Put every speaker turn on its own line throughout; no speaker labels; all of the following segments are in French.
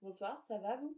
Bonsoir, ça va vous?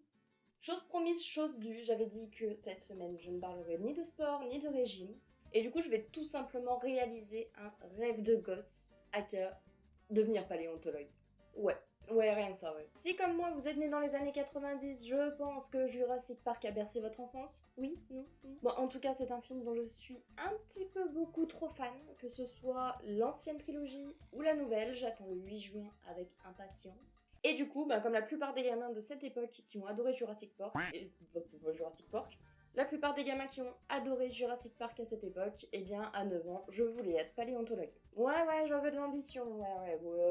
Chose promise, chose due, j'avais dit que cette semaine je ne parlerai ni de sport ni de régime. Et du coup je vais tout simplement réaliser un rêve de gosse, aka devenir paléontologue. Ouais, rien que ça, ouais. Si comme moi vous êtes né dans les années 90, je pense que Jurassic Park a bercé votre enfance. Oui, non. Bon, en tout cas c'est un film dont je suis un petit peu beaucoup trop fan, que ce soit l'ancienne trilogie ou la nouvelle, j'attends le 8 juin avec impatience. Et du coup, comme la plupart des gamins de cette époque qui ont adoré Jurassic Park, la plupart des gamins qui ont adoré Jurassic Park à cette époque, eh bien, à 9 ans, je voulais être paléontologue. Ouais, j'avais de l'ambition,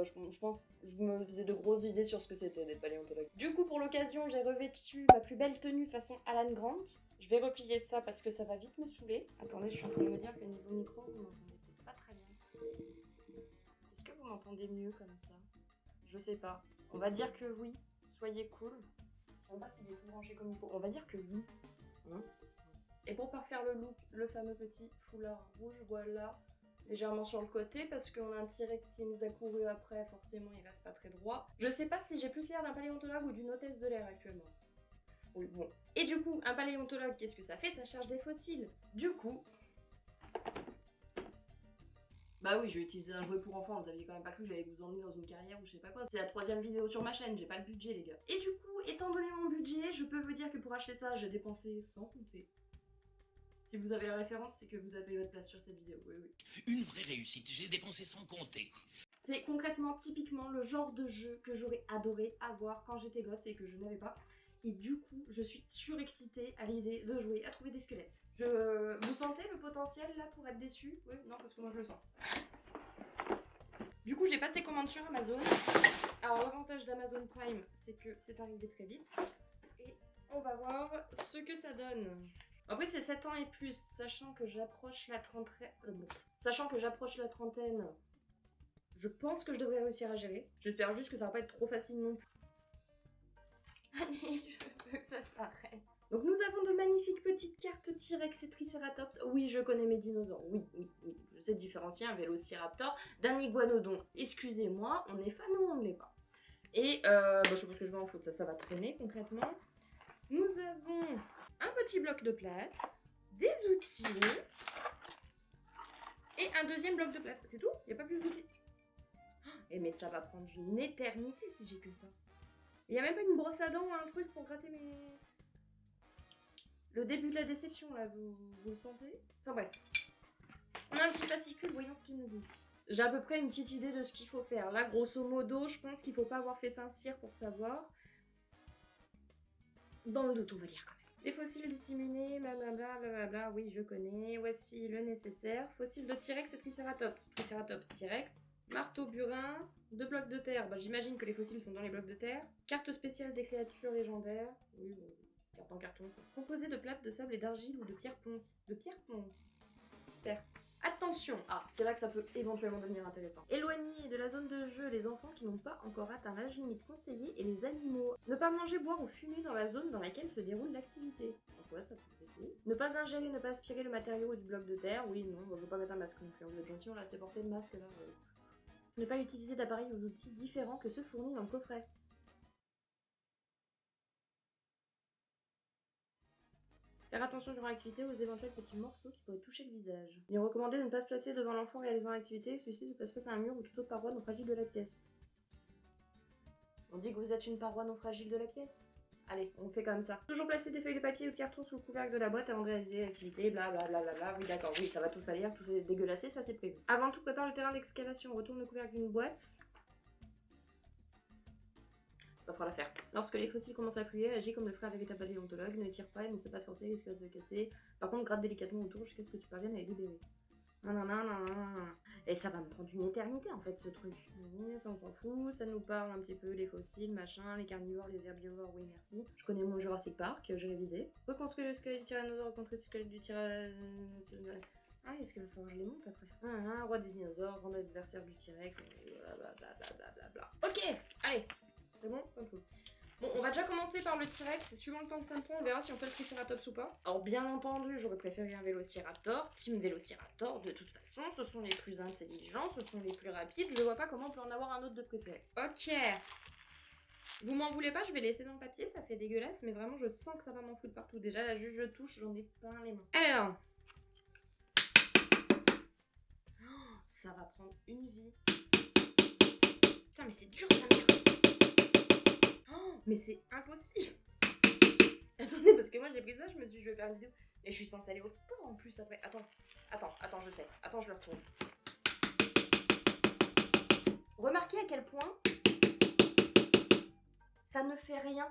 je pense, je me faisais de grosses idées sur ce que c'était d'être paléontologue. Du coup, pour l'occasion, j'ai revêtu ma plus belle tenue façon Alan Grant. Je vais replier ça parce que ça va vite me saouler. Attendez, je suis en train de me dire que niveau micro, vous m'entendez peut-être pas très bien. Est-ce que vous m'entendez mieux comme ça? Je sais pas. On va dire que oui. Soyez cool. Je sais pas s'il est tout branché comme il faut. On va dire que oui. Et pour parfaire le look, le fameux petit foulard rouge, voilà, légèrement sur le côté, parce qu'on a un T-Rex qui nous a couru après, forcément il reste pas très droit. Je sais pas si j'ai plus l'air d'un paléontologue ou d'une hôtesse de l'air actuellement. Oui, bon. Et du coup, un paléontologue, qu'est-ce que ça fait? Ça cherche des fossiles. Du coup... Bah oui, je vais utiliser un jouet pour enfants, vous aviez quand même pas cru que j'allais vous emmener dans une carrière ou je sais pas quoi. C'est la 3e vidéo sur ma chaîne, j'ai pas le budget les gars. Et du coup, étant donné mon budget, je peux vous dire que pour acheter ça, j'ai dépensé sans compter. Si vous avez la référence, c'est que vous avez votre place sur cette vidéo, oui.
Une vraie réussite, j'ai dépensé sans compter.
C'est concrètement, typiquement, le genre de jeu que j'aurais adoré avoir quand j'étais gosse et que je n'avais pas. Et du coup, je suis surexcitée à l'idée de jouer à trouver des squelettes. Vous sentez le potentiel là pour être déçu? Oui, non, parce que moi je le sens. Du coup, j'ai passé commande sur Amazon. Alors, l'avantage d'Amazon Prime, c'est que c'est arrivé très vite. Et on va voir ce que ça donne. Après, c'est 7 ans et plus, sachant que j'approche la trentaine. Je pense que je devrais réussir à gérer. J'espère juste que ça va pas être trop facile non plus. Allez, je veux que ça s'arrête. Donc nous avons de magnifiques petites cartes T-Rex et Triceratops. Oui, je connais mes dinosaures. Oui. Je sais différencier un Vélociraptor d'un Iguanodon. Excusez-moi, on est fan ou on ne l'est pas. Et je suppose que je vais en foutre, ça va traîner concrètement. Nous avons un petit bloc de plate, des outils et un deuxième bloc de plate. C'est tout? Il n'y a pas plus d'outils? Eh mais ça va prendre une éternité si j'ai que ça. Il n'y a même pas une brosse à dents ou un truc pour gratter mes... Le début de la déception là, vous le sentez? Enfin bref. On a un petit fascicule, voyons ce qu'il nous dit. J'ai à peu près une petite idée de ce qu'il faut faire. Là, grosso modo, je pense qu'il faut pas avoir fait Saint-Cyr pour savoir. Dans le doute, on va dire quand même. Les fossiles disséminés, blablabla, oui, je connais. Voici le nécessaire. Fossiles de T-Rex et Triceratops. Triceratops, T-Rex. Marteau burin. 2 blocs de terre. J'imagine que les fossiles sont dans les blocs de terre. Carte spéciale des créatures légendaires. Oui, bon, carte en carton. Composé de plates de sable et d'argile ou de pierre ponce. De pierre ponce. Super. Attention! Ah, c'est là que ça peut éventuellement devenir intéressant. Éloigner de la zone de jeu les enfants qui n'ont pas encore atteint l'âge limite conseillé et les animaux. Ne pas manger, boire ou fumer dans la zone dans laquelle se déroule l'activité. En quoi ça peut péter? Ne pas ingérer, ne pas aspirer le matériau du bloc de terre. Oui, non, on veut pas mettre un masque non plus. Vous êtes gentil, on l'a assez porté le masque là. Ne pas utiliser d'appareils ou d'outils différents que ceux fournis dans le coffret. Faire attention durant l'activité aux éventuels petits morceaux qui pourraient toucher le visage. Il est recommandé de ne pas se placer devant l'enfant réalisant l'activité, celui-ci se place face à un mur ou toute autre paroi non fragile de la pièce. On dit que vous êtes une paroi non fragile de la pièce? Allez, on fait comme ça. Toujours placer des feuilles de papier ou de carton sous le couvercle de la boîte avant de réaliser l'activité, blablabla. Oui, d'accord, oui, ça va tout salir, tout est dégueulassé, ça c'est prévu. Avant tout, prépare le terrain d'excavation, retourne le couvercle d'une boîte. Ça fera l'affaire. Lorsque les fossiles commencent à fluer, agis comme le ferait un véritable paléontologue, ne tire pas et n'essaie pas de forcer, risque de se casser. Par contre, gratte délicatement autour jusqu'à ce que tu parviennes à les libérer. Non. Et ça va me prendre une éternité en fait ce truc. Mais ça on s'en fout, ça nous parle un petit peu les fossiles, machin, les carnivores, les herbivores, oui merci. Je connais mon Jurassic Park, j'ai révisé. Reconstruire le squelette du tyrannosaure contre le squelette du tyrannosaure. Ah, est-ce qu'il va falloir que je les monte après? Roi des dinosaures, grand adversaire du T-Rex, blablabla. Ok, allez. C'est bon? Ça me fout. Bon, on va déjà commencer par le T-Rex, et suivant le temps que ça me prend, on verra si on fait le Triceratops ou pas. Alors bien entendu, j'aurais préféré un Vélociraptor, Team Vélociraptor, de toute façon, ce sont les plus intelligents, ce sont les plus rapides, je vois pas comment on peut en avoir un autre de préféré. Ok. Vous m'en voulez pas, je vais laisser dans le papier, ça fait dégueulasse, mais vraiment je sens que ça va m'en foutre partout. Déjà là, juste je touche, j'en ai plein les mains. Alors, oh, ça va prendre une vie. Putain, mais c'est dur ça, merde. Oh, mais c'est impossible. Attendez, parce que moi j'ai pris ça, je me suis dit je vais faire une vidéo. Et je suis censée aller au sport en plus après. Attends, je sais. Attends, je le retourne. Remarquez à quel point ça ne fait rien.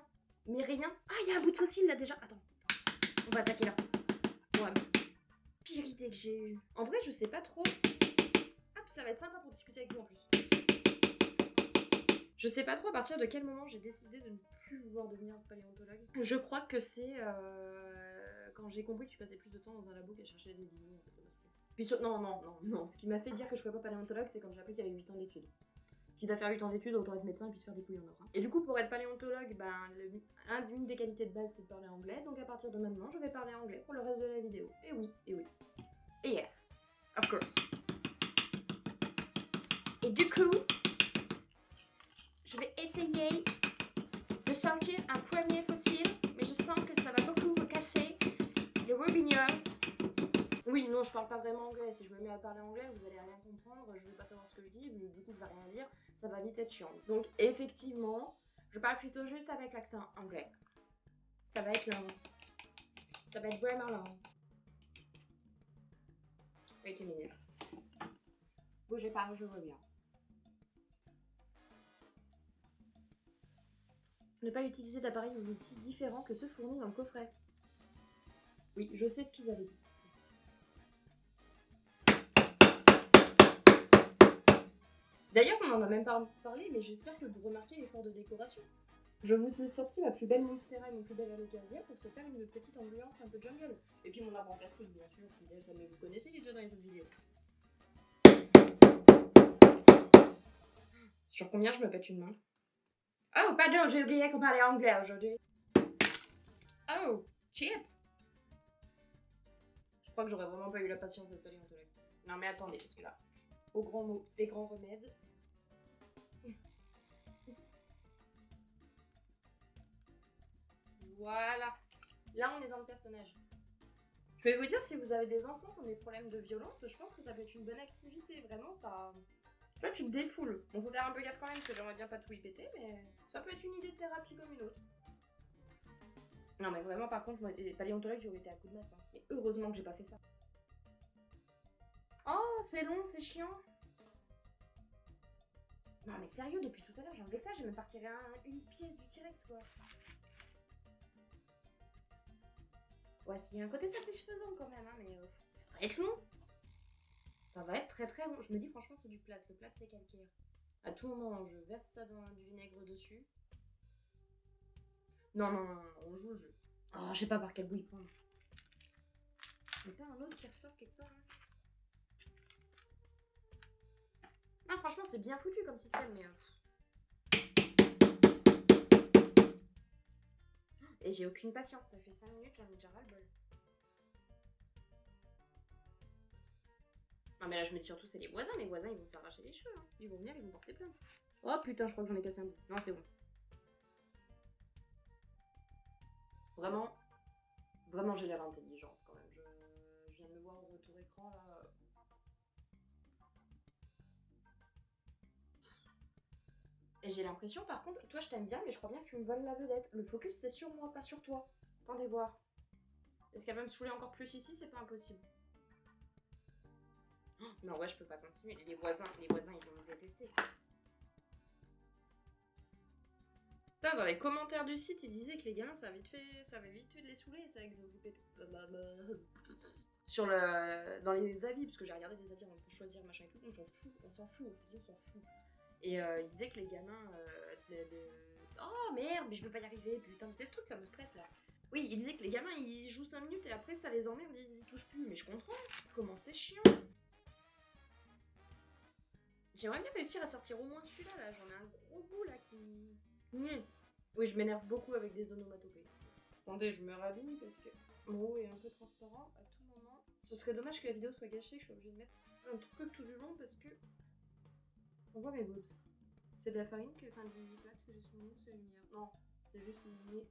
Mais rien. Ah, il y a un bout de fossile là déjà. Attends. On va attaquer là. Ouais. Pire idée que j'ai eue. En vrai, je sais pas trop. Ah, puis ça va être sympa pour discuter avec vous en plus. Je sais pas trop à partir de quel moment j'ai décidé de ne plus vouloir devenir paléontologue. Je crois que c'est quand j'ai compris que tu passais plus de temps dans un labo qu'à chercher des dinos. En fait, ça m'a saoulé. Puis non. Ce qui m'a fait dire que je ne ferais pas paléontologue, c'est quand j'ai appris qu'il y avait 8 ans d'études. Quitte à faire 8 ans d'études, autant être médecin et puis se faire des couilles en or. Hein. Et du coup, pour être paléontologue, une des qualités de base, c'est de parler anglais. Donc à partir de maintenant, je vais parler anglais pour le reste de la vidéo. Et oui. Et yes, of course. Et du coup, je vais essayer de sortir un premier fossile, mais je sens que ça va beaucoup me casser les robignoles. Oui, non, je parle pas vraiment anglais. Si je me mets à parler anglais, vous allez rien comprendre, je vais pas savoir ce que je dis, du coup je vais rien dire, ça va vite être chiant. Donc effectivement, je parle plutôt juste avec l'accent anglais. Ça va être long. Ça va être vraiment long. Wait a minute. Bougez pas, je reviens. Ne pas utiliser d'appareil ou d'outils différents que ceux fournis dans le coffret. Oui, je sais ce qu'ils avaient dit. D'ailleurs, on n'en a même pas parlé, mais j'espère que vous remarquez l'effort de décoration. Je vous ai sorti ma plus belle Monstera et mon plus bel Alocasia pour se faire une petite ambiance un peu jungle. Et puis mon arbre en plastique, bien sûr, fidèle, ça, mais vous connaissez, il est déjà dans les autres vidéos. Sur combien je me pète une main? Oh, pardon, j'ai oublié qu'on parlait anglais aujourd'hui. Oh, shit! Je crois que j'aurais vraiment pas eu la patience d'être paléontologue. Non mais attendez, parce que là, aux grands mots, les grands remèdes. Voilà. Là, on est dans le personnage. Je vais vous dire, si vous avez des enfants qui ont des problèmes de violence, je pense que ça peut être une bonne activité. Vraiment, ça... Là, tu te défoules. Bon, faut faire un peu gaffe quand même, parce que j'aimerais bien pas tout y péter, mais ça peut être une idée de thérapie comme une autre. Non, mais vraiment, par contre, moi, les paléontologues, j'aurais été à coup de masse. Hein. Mais heureusement que j'ai pas fait ça. Oh, c'est long, c'est chiant. Non, mais sérieux, depuis tout à l'heure, j'ai enlevé ça, j'ai même pas retiré une pièce du T-Rex, quoi. Ouais, s'il y a un côté satisfaisant quand même, hein, mais ça va être long. Ça va être très très long. Je me dis, franchement, c'est du plâtre. Le plâtre, c'est calcaire. À tout moment, je verse ça dans du vinaigre dessus. Non, on joue le jeu. Oh, je sais pas par quel bout il prend. Il n'y a pas un autre qui ressort quelque part, hein. Non, franchement, c'est bien foutu comme système, mais... Et j'ai aucune patience, ça fait 5 minutes, j'en ai déjà ras-le-bol. Non mais là je me dis surtout c'est les voisins, mes voisins ils vont s'arracher les cheveux, hein. Ils vont venir, ils vont porter plainte. Oh putain, je crois que j'en ai cassé un bout. Non, c'est bon. Vraiment j'ai l'air intelligente quand même. Je viens de me voir au retour écran là. Et j'ai l'impression par contre, toi je t'aime bien mais je crois bien que tu me voles la vedette. Le focus c'est sur moi, pas sur toi. Attendez voir. Est-ce qu'elle va me saouler encore plus ici? C'est pas impossible. Oh, non ouais, je peux pas continuer. Les voisins ils vont me détester. Putain, dans les commentaires du site, ils disaient que les gamins ça avait vite fait de les saouler et ça les occupait. Sur dans les avis, parce que j'ai regardé des avis pour choisir machin et tout, on s'en fout. Et ils disaient que les gamins oh merde, mais je veux pas y arriver, putain, c'est ce truc, ça me stresse là. Oui, ils disaient que les gamins ils jouent 5 minutes et après ça les emmerde, ils y touchent plus, mais je comprends, comment c'est chiant. J'aimerais bien réussir à sortir au moins celui-là, là, j'en ai un gros bout là qui... Oui, je m'énerve beaucoup avec des onomatopées. Attendez, je me rhabille parce que mon haut est un peu transparent à tout moment. Ce serait dommage que la vidéo soit gâchée, je suis obligée de mettre un truc tout du long parce que on voit mes boobs. C'est de la farine enfin du plat que j'ai sous le nez, c'est lumière. Non, c'est juste mon nez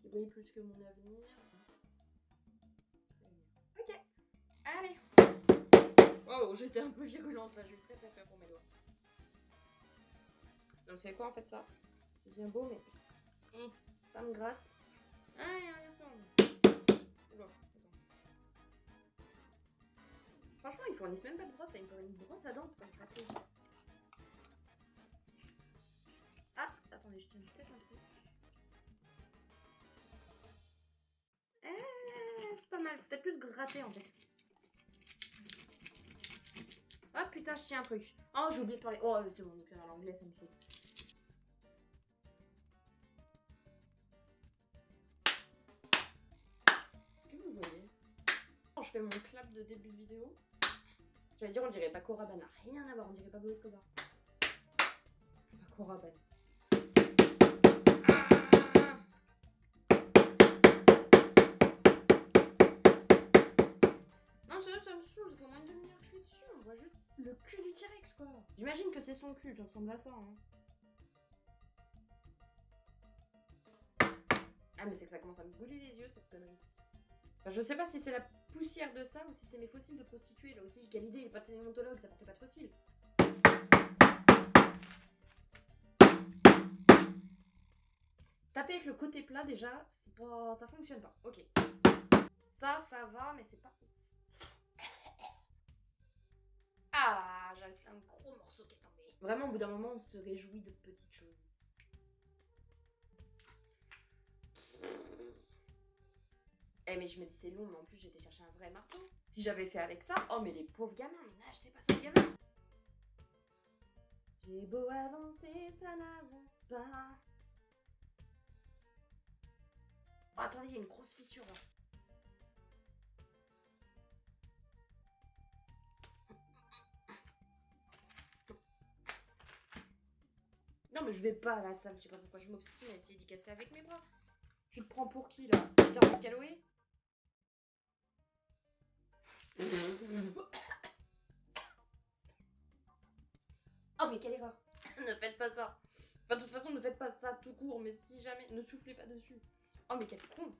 qui brille plus que mon avenir. C'est lumière. Ok, allez. Oh, j'étais un peu virulente là, j'ai eu très très peur pour mes doigts. Donc, vous savez quoi en fait ça? C'est bien beau, mais ça me gratte. Allez, regarde. Oula, attends. Franchement, ils fournissent même pas de brosse là, ils me fournissent une brosse à dents pour me gratter. Ah, attendez, je tiens peut-être un truc. C'est pas mal, faut peut-être plus gratter en fait. Ah putain, je tiens un truc. Oh, j'ai oublié de parler. Oh, c'est bon, c'est à l'anglais, ça me saoule. Est-ce que vous voyez? Quand je fais mon clap de début de vidéo, j'allais dire, on dirait Paco Rabanne. Rien à voir, on dirait Pablo Escobar. Paco Rabanne. Non, ça me saoule, ça fait au moins une demi-heure que je suis dessus. On voit juste le cul du T-Rex, quoi. J'imagine que c'est son cul, ça ressemble à ça, hein. Ah, mais c'est que ça commence à me brûler les yeux, cette connerie. Enfin, je sais pas si c'est la poussière de ça ou si c'est mes fossiles de prostituées. Là aussi, quelle idée, il est pas paléontologue, ça portait pas de fossiles. Taper avec le côté plat, déjà, c'est pas... ça fonctionne pas. Ok. Ça va, mais c'est pas... Ah, j'ai un gros morceau qui est tombé. Vraiment, au bout d'un moment, on se réjouit de petites choses. Eh mais je me dis c'est long, mais en plus j'étais chercher un vrai marteau. Si j'avais fait avec ça, oh mais les pauvres gamins, mais n'achetez pas ça aux gamins. J'ai beau avancer, ça n'avance pas. Oh attendez, il y a une grosse fissure là. Non mais je vais pas à la salle, je sais pas pourquoi je m'obstine à essayer d'y casser avec mes bras. Tu te prends pour qui là? Peter McCalloway? Oh mais quelle erreur. Ne faites pas ça. Enfin de toute façon ne faites pas ça tout court, mais si jamais, ne soufflez pas dessus. Oh mais quel con.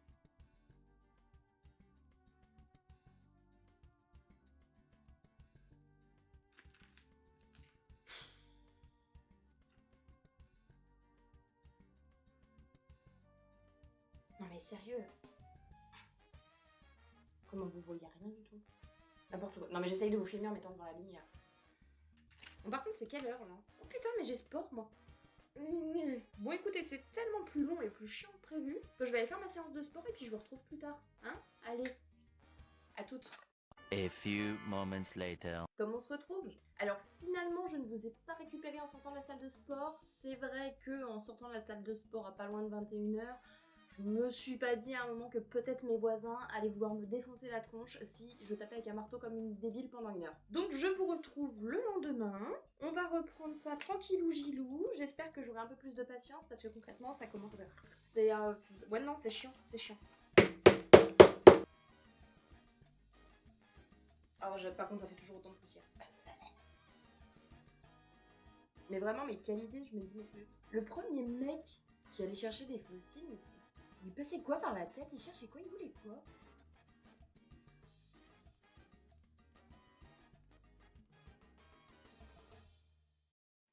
Non mais sérieux. Comment vous voyez rien du tout? N'importe quoi. Non mais j'essaye de vous filmer en mettant devant la lumière. Bon, par contre c'est quelle heure là? Oh putain mais j'ai sport moi. Bon écoutez, c'est tellement plus long et plus chiant que prévu que je vais aller faire ma séance de sport et puis je vous retrouve plus tard. Hein? Allez, à toutes.
A few moments later.
Comment on se retrouve? Alors finalement je ne vous ai pas récupéré en sortant de la salle de sport. C'est vrai que en sortant de la salle de sport à pas loin de 21h, je me suis pas dit à un moment que peut-être mes voisins allaient vouloir me défoncer la tronche si je tapais avec un marteau comme une débile pendant 1 heure. Donc je vous retrouve le lendemain, on va reprendre ça tranquillou gilou, j'espère que j'aurai un peu plus de patience parce que concrètement ça commence à... C'est... ouais non, c'est chiant, c'est chiant. Alors par contre ça fait toujours autant de poussière. Mais vraiment, mais quelle idée, je me dis, le premier mec qui allait chercher des fossiles, mais il passait quoi par la tête? Il cherchait quoi? Il voulait quoi?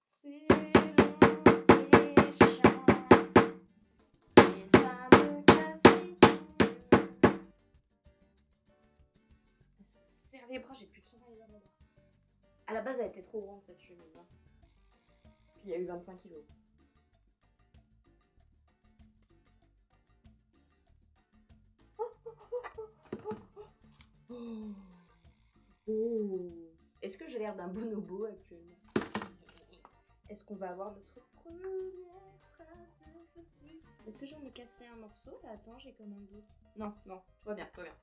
C'est long et chiant, et ça me casse les couilles. Ça me serre les bras, j'ai plus de sang dans les avant-bras. À la base, elle était trop grande cette chemise. Hein. Puis il y a eu 25 kilos. Oh. Est-ce que j'ai l'air d'un bonobo actuellement? Est-ce qu'on va avoir notre première trace de fossile? Est-ce que j'en ai cassé un morceau? Là, attends, j'ai comme un doute. Non, non, tout va bien, tout va bien.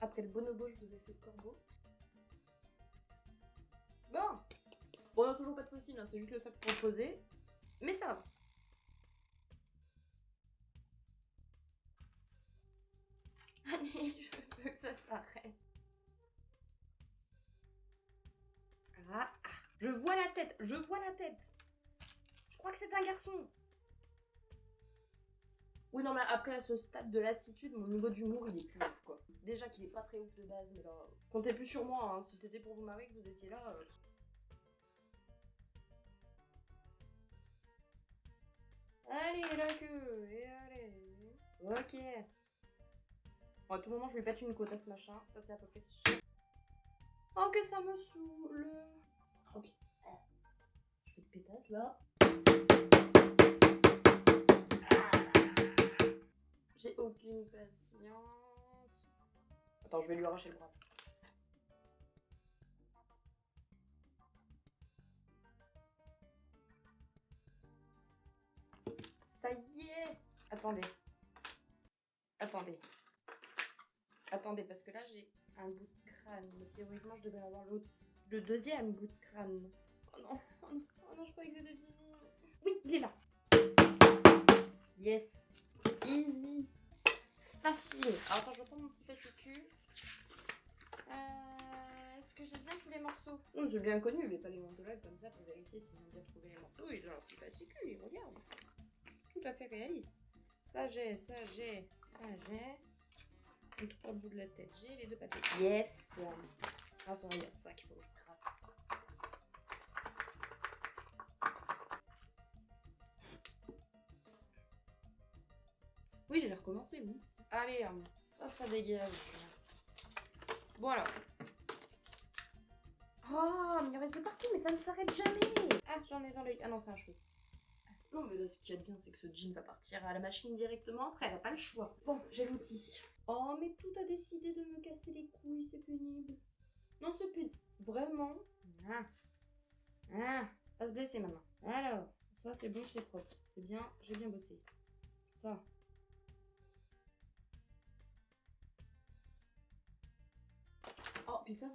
Après le bonobo, je vous ai fait le corbeau. Bon, on n'a toujours pas de fossile, hein, c'est juste le fait de proposer. Mais ça avance. Allez, ça s'arrête. Je vois la tête, je vois la tête. Je crois que c'est un garçon. Oui, non, mais après, à ce stade de lassitude, mon niveau d'humour, il est plus ouf, quoi. Déjà qu'il est pas très ouf de base, mais là, comptez plus sur moi, hein. Si c'était pour vous marrer que vous étiez là... Allez, la queue, et allez. Ok. Bon, à tout moment, je lui pète une côte à ce machin. Ça, c'est à peu près sûr. Oh, que ça me saoule. Oh, putain. Je fais de pétasse, là. J'ai aucune patience. Attends, je vais lui arracher le bras. Ça y est. Attendez. Attendez, parce que là, j'ai un bout de crâne. Mais théoriquement, je devrais avoir le deuxième bout de crâne. Oh non, oh non, je croyais que c'était fini. Oui, il est là. Yes. Easy. Facile. Alors attends, je reprends mon petit fascicule. Est-ce que j'ai bien tous les morceaux? J'ai bien connu les paléontologues comme ça pour vérifier s'ils ont bien trouvé les morceaux. Ils ont un petit fascicule, ils regardent. Tout à fait réaliste. Ça j'ai. Les 3 bouts de la tête, j'ai les 2 papiers. Yes. Ah ça va, il y a ça qu'il faut que je gratte. Oui, j'allais recommencer, oui. Allez, ça dégage. Bon alors. Oh, mais il en reste de partout, mais ça ne s'arrête jamais. Ah, j'en ai dans l'œil. Ah non, c'est un cheveu. Non, mais là, ce qui advient, c'est que ce jean va partir à la machine directement après. Elle n'a pas le choix. Bon, j'ai l'outil. Oh, mais tout a décidé de me casser les couilles, c'est pénible. Non, c'est pénible. Vraiment. Pas se blesser maintenant. Alors, ça, c'est bon, c'est propre. C'est bien, j'ai bien bossé. Ça. Oh, puis ça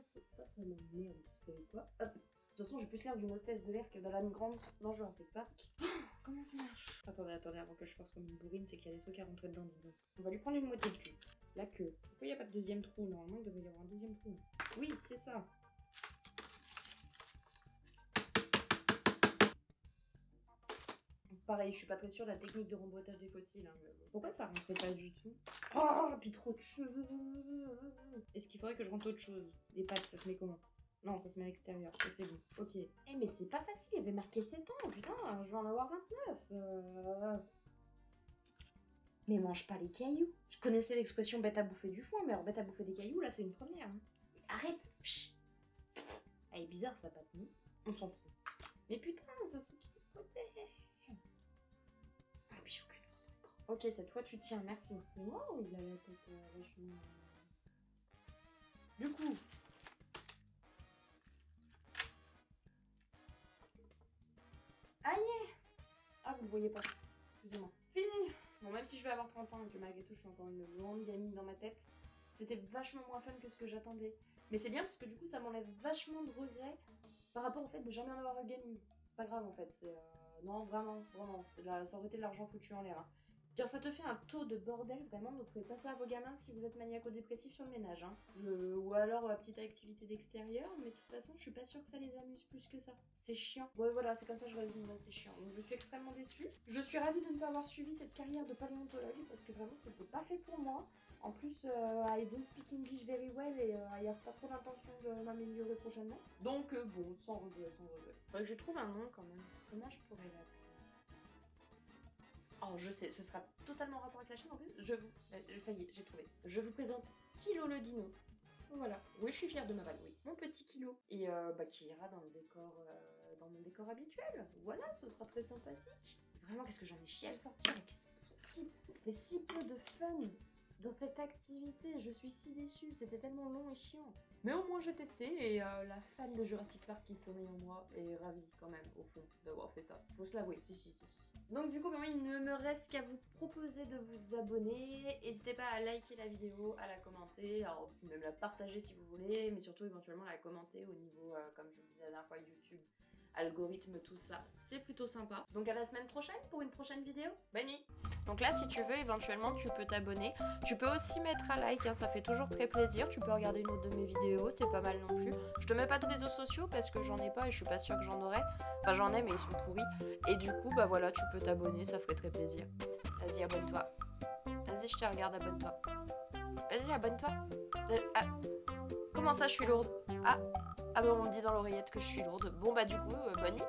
m'emmerde, vous savez quoi? Hop. De toute façon, j'ai plus l'air d'une hôtesse de l'air que de la grande dans Jurassic Park. Oh, comment ça marche? Attendez, avant que je fasse comme une bourrine, c'est qu'il y a des trucs à rentrer dedans, dis donc. On va lui prendre une moitié de cul. La queue. Pourquoi il n'y a pas de deuxième trou? Normalement, il devrait y avoir un deuxième trou. Oui, c'est ça. Pareil, je suis pas très sûre de la technique de remboîtage des fossiles. Hein, mais pourquoi ça rentrait pas du tout? Oh, puis trop de cheveux. Est-ce qu'il faudrait que je rentre autre chose? Des pattes, ça se met comment? Non, ça se met à l'extérieur, ça c'est bon. Ok. Eh mais c'est pas facile, il y avait marqué 7 ans, putain, je vais en avoir 29. Mais mange pas les cailloux. Je connaissais l'expression bête à bouffer du foin, mais alors bête à bouffer des cailloux, là c'est une première. Hein. Arrête. Psh. Elle est bizarre sa patte, non? On s'en fout. Mais putain, ça c'est tout des côtés. Ah mais j'ai aucune force dans les bras. Ok, cette fois tu tiens, merci. C'est moi ou il a la tête vachement... Du coup... Aïe. Ah, vous le voyez pas. Excusez-moi. Fini. Bon, même si je vais avoir 30 ans et que malgré tout, je suis encore une grande gamine dans ma tête, c'était vachement moins fun que ce que j'attendais. Mais c'est bien parce que du coup, ça m'enlève vachement de regrets par rapport au fait de jamais en avoir eu gamine. C'est pas grave en fait, c'est... Non, vraiment, ça aurait été de l'argent foutu en l'air. Hein. Car ça te fait un taux de bordel, vraiment, ne ferez pas ça à vos gamins si vous êtes maniaco-dépressif sur le ménage. Hein. Ou alors petite activité d'extérieur, mais de toute façon, je suis pas sûre que ça les amuse plus que ça. C'est chiant. Ouais, voilà, c'est comme ça que je résume, c'est chiant. Donc je suis extrêmement déçue. Je suis ravie de ne pas avoir suivi cette carrière de paléontologue, parce que vraiment, c'était pas fait pour moi. En plus, I don't speak English very well et I have pas trop l'intention de m'améliorer prochainement. Donc bon, sans regret. Faudrait que je trouve un nom quand même. Comment je pourrais l'appeler? Oh, je sais, ce sera totalement en rapport avec la chaîne en plus. Ça y est, j'ai trouvé. Je vous présente Kilo le dino. Voilà. Oui, je suis fière de ma vanne, oui. Mon petit Kilo. Et qui ira dans le décor, dans mon décor habituel. Voilà, ce sera très sympathique. Vraiment, qu'est-ce que j'en ai chié à le sortir? Qu'est-ce que c'est possible? Mais si peu de fun dans cette activité. Je suis si déçue, c'était tellement long et chiant. Mais au moins j'ai testé et la fan de Jurassic Park qui sommeille en moi est ravie quand même au fond d'avoir fait ça. Faut se l'avouer, si. Donc du coup, il ne me reste qu'à vous proposer de vous abonner. N'hésitez pas à liker la vidéo, à la commenter, alors vous pouvez même la partager si vous voulez, mais surtout éventuellement la commenter au niveau, comme je vous disais la dernière fois, YouTube, algorithme, tout ça, c'est plutôt sympa. Donc à la semaine prochaine pour une prochaine vidéo. Bonne nuit. Donc là, si tu veux, éventuellement, tu peux t'abonner. Tu peux aussi mettre un like, hein, ça fait toujours très plaisir. Tu peux regarder une autre de mes vidéos, c'est pas mal non plus. Je te mets pas de réseaux sociaux parce que j'en ai pas et je suis pas sûre que j'en aurai. Enfin, j'en ai, mais ils sont pourris. Et du coup, bah voilà, tu peux t'abonner, ça ferait très plaisir. Vas-y, abonne-toi. Vas-y, je te regarde, abonne-toi. Vas-y, abonne-toi. Ah. Comment ça, je suis lourde? Ah, bon, on me dit dans l'oreillette que je suis lourde. Bon, bah du coup, bonne nuit.